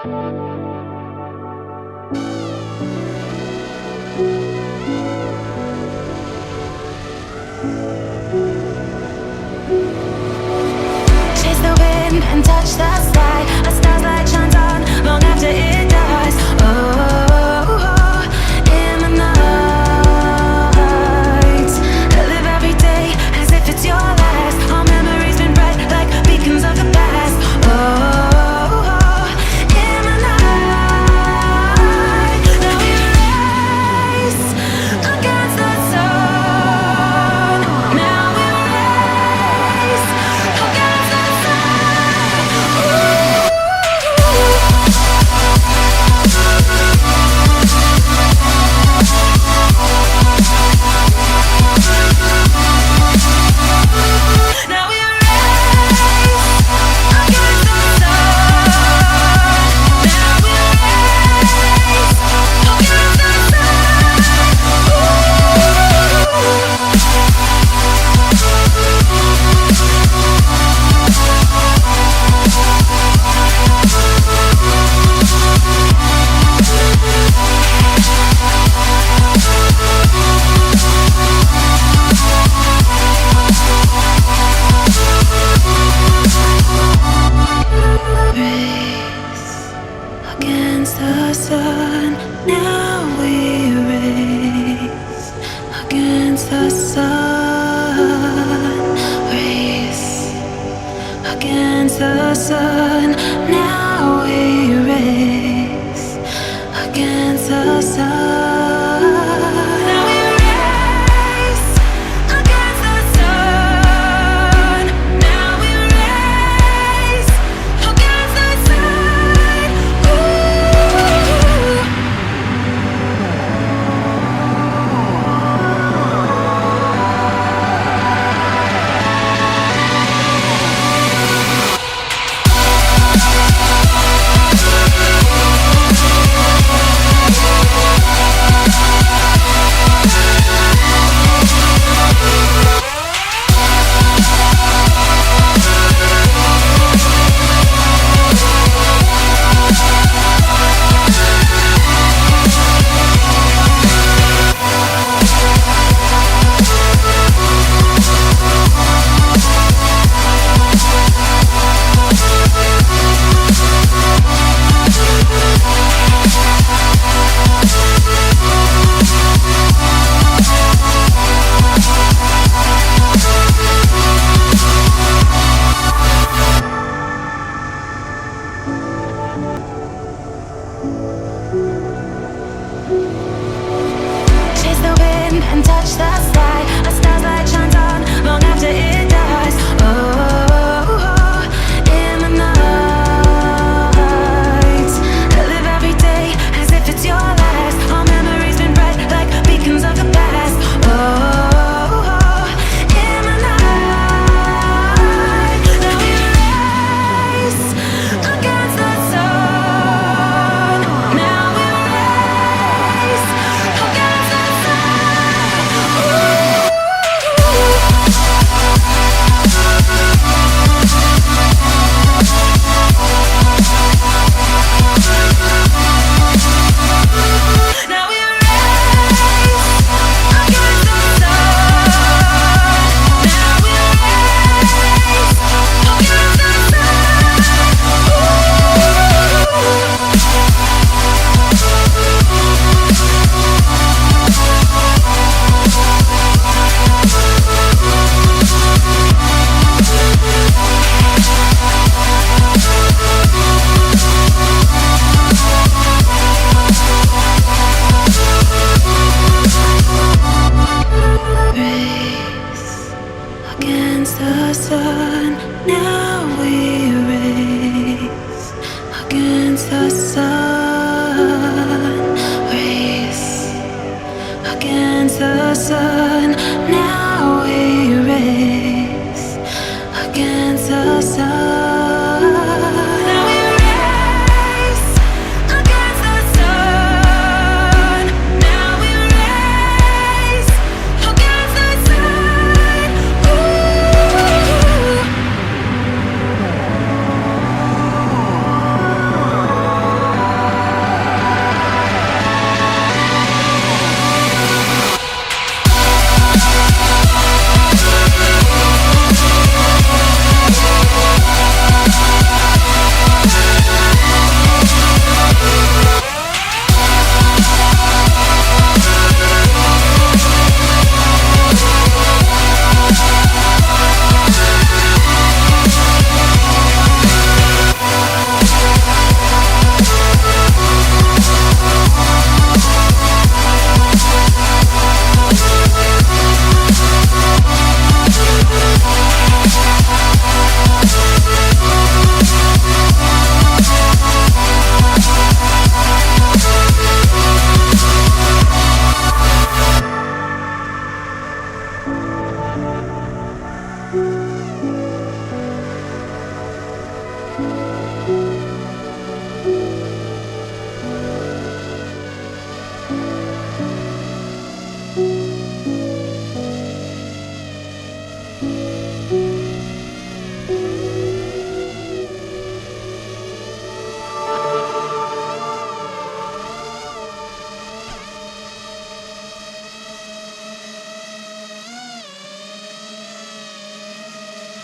Chase the wind and touch the sky. A star's light shines on long after it dies. Oh, in the night, I live every day as if it's your last. Our memories been bright like beacons of the past. Oh, in the night, now we race against the sun. Now we race against the sun. Now we race against the sun. Now we race against the race against the sun. Now we race against the sun. Race against the sun. Now we race against the sun.